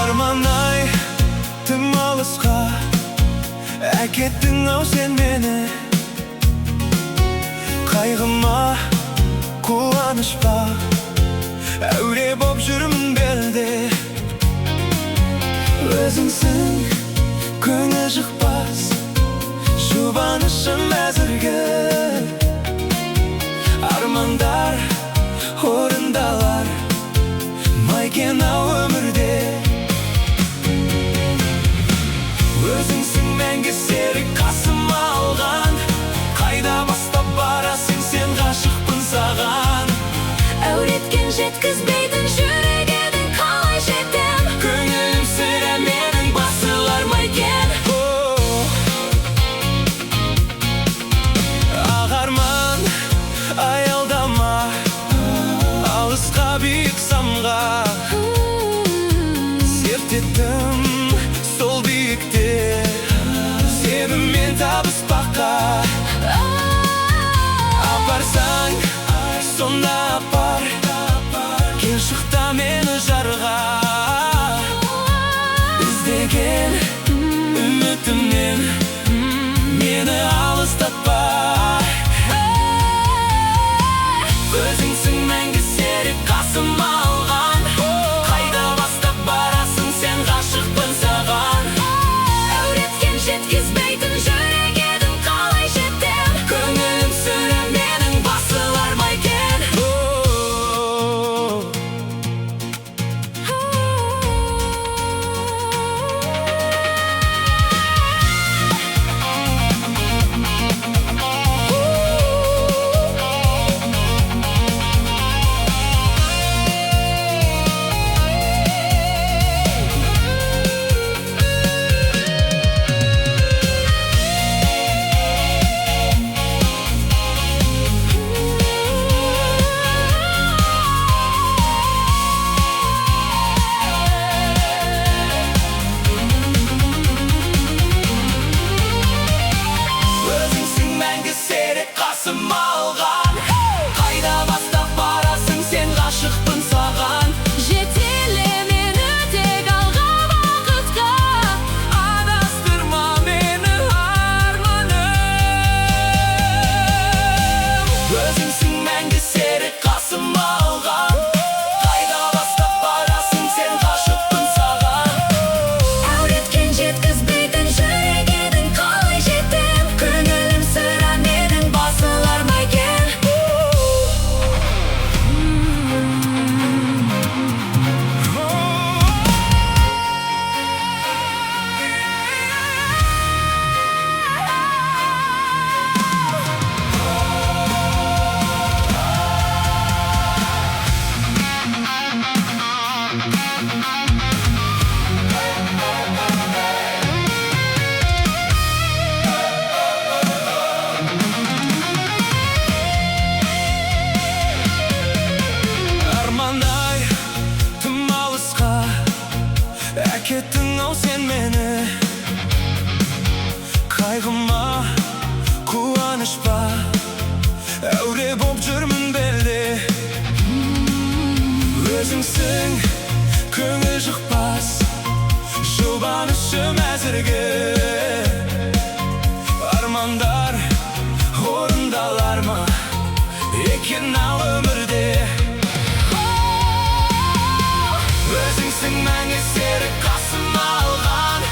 Арман-ай, тым алысқа әкеттің-ау сен мені. Қайғыма қуаныш па, әуре боп жүрмін белде. Өзіңсің көңіл жықпас, жұбанышым әзірге. Армандар орындалар ма екен-ау өмірде. Өзіңсің мәңгі серік қасыма алған, қайда бастап барасың сен, ғашықпын саған. Әуреткен жеткізбейтін жүрек едің, қалай жетем? Көңілім сірә менің басылар ма екен? Ақ арман, аялдама, алысқа биік самға. Серт еттім сол биікте, себіммен табыспаққа. Апарсаң сонда апар, кел шықта мені жарға. Іздеген үмітімнен мені алыстатпа. Өзіңсің мәңгі серік қасыма алған, қайда бастап барасың сен, ғашықпын саған. Әуреткен жеткізбейтін жүрек едің, қалай жетем? Көңілім сірә менің басылар ма екен? Қасыма алған, қайда бастап барасың сен, ғашықпын саған. Жетеле мені тек алға бақытқа, Адастырма мені арманым. Өзіңсің мәңгі серік қасыма алған, қайда бастап барасың сен, ғашықпын саған. әуреткен жеткізбейтін жүрек едің, қалай жетем? Көңілім сірә менің басылар ма екен? Арман-ай, тым алысқа әкеттің-ау сен мені. Қайғыма қуаныш па, әуре боп жүрмін белде. Өзіңсің көңіл жықпас, жұбанышым әзірге. Армандар орындалар ма екен-ау өмірде. Өзіңсің мәңгі серік қасыма алған,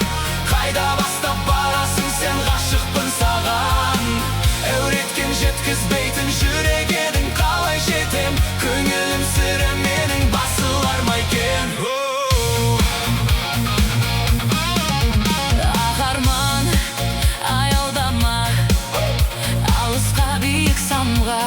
қайда бастап барасың сен, ғашықпын саған. Әуреткен жеткізбейтін жүрек едің, қалай жетем? Көңілім сірә менің басылар ма екен? Ақ арман, аялдама, алысқа биік самға.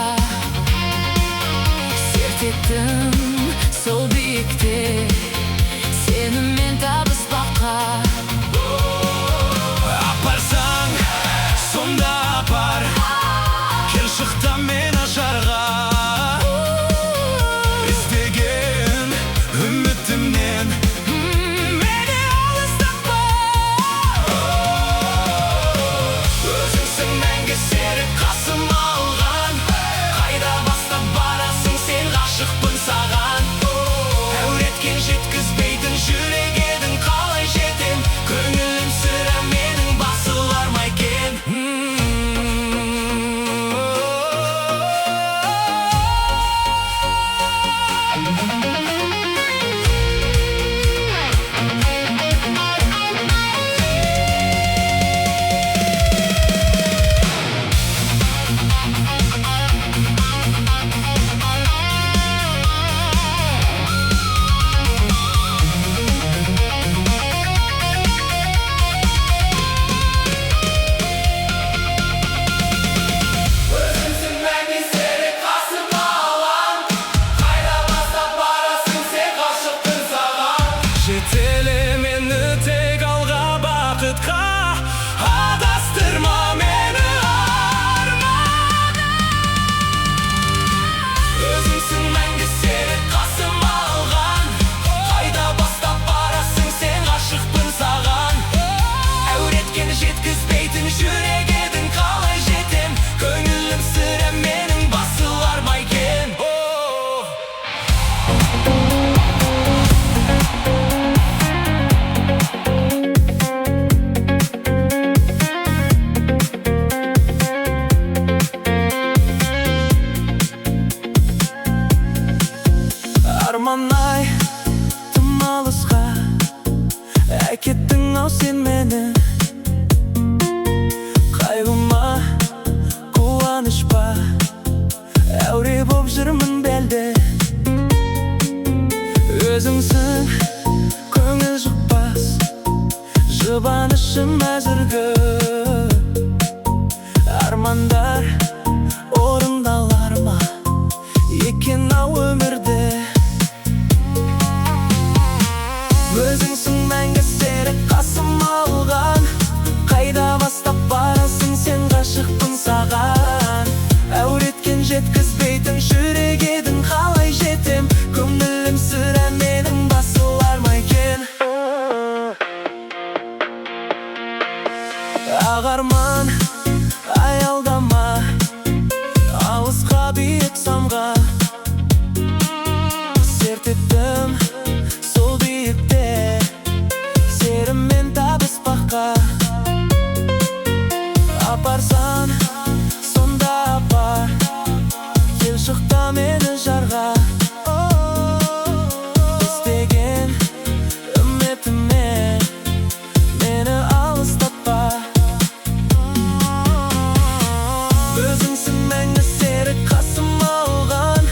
арман-ай, тым алысқа әкеттің ау сен мені. Қайғыма, қуаныш па, әуре боп жүрмін белде. Өзіңсің көңіл жұқпас, жұбанышым әзіргі. Армандар орындалар ма екен ау өмірде. Өзіңсің мәңгі серік қасым алған, қайда бастап барасың сен, ғашықпын саған. Әуреткен жеткізбейтін жүрек едің, қалай жетем, көңілім сірә менің басылар ма екен. Ақ арман, аялдама, алысқа биік самға, серт еттім сол биікте, серіммен табыспаққа. Апарсан сонда апар, кел шықта мені жарға. Іздеген үмітіме мені алыстатпа. Өзіңсің мәңгі серік қасым алған,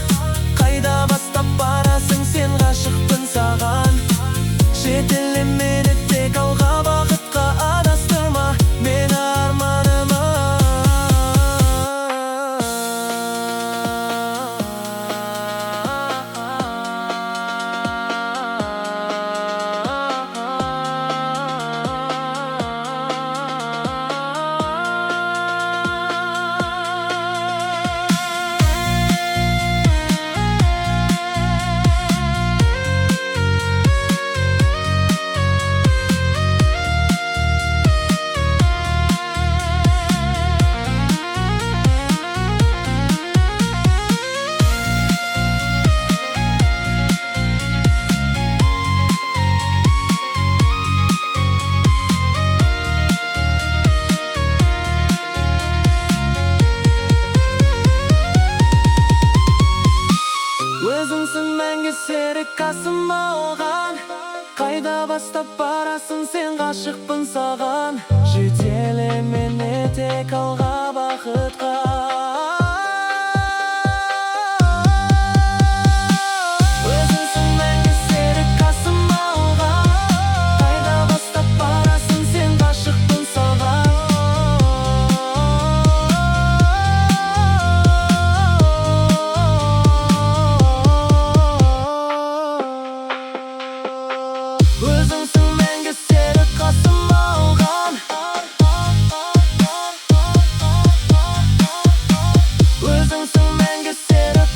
қайда бастап барасың сен, ғашықпын саған. Жетелемеді тек алға, бақытқа адастырма мені арманыма. Өзіңсің мәңгі серік қасым алған, қайда бастап барасың сен, ғашықпын саған. Жетелеме тек алға, бақытқа. Өзіңсің мәңгі серік қасым алған, қайда бастап барасың сен, ғашықпын саған. Өзіңсің мәңгі серік қасым алған, өзіңсің мәңгі серік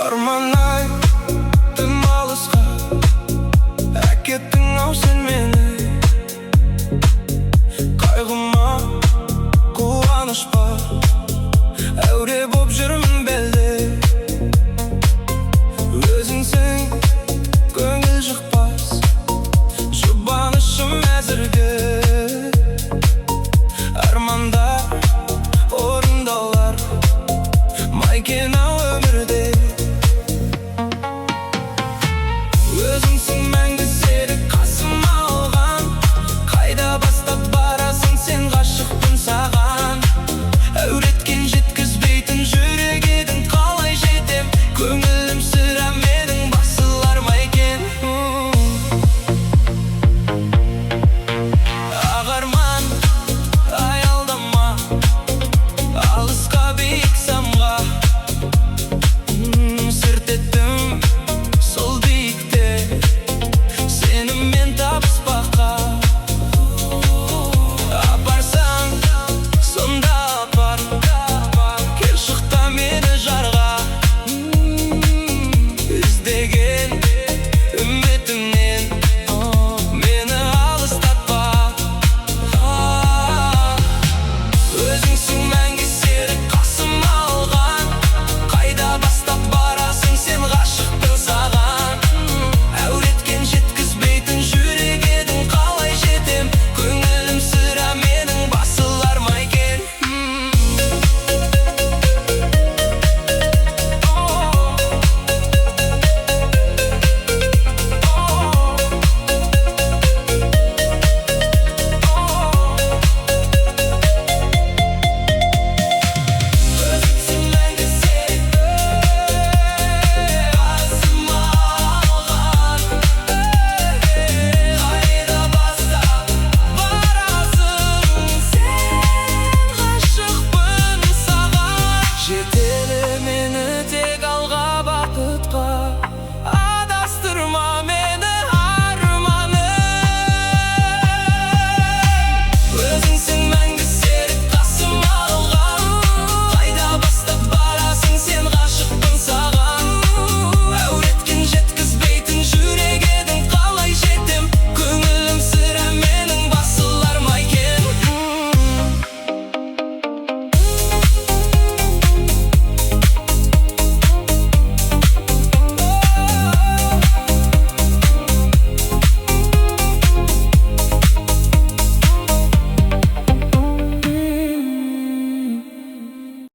арман-ай, тым алысқа әкеттің ау сен мені. Қайғыма, қуаныш па, әуре боп жүрмін белде. Өзіңсің көңіл жұқпас, жұбанышым әзіргі. Армандар орындалар ма екен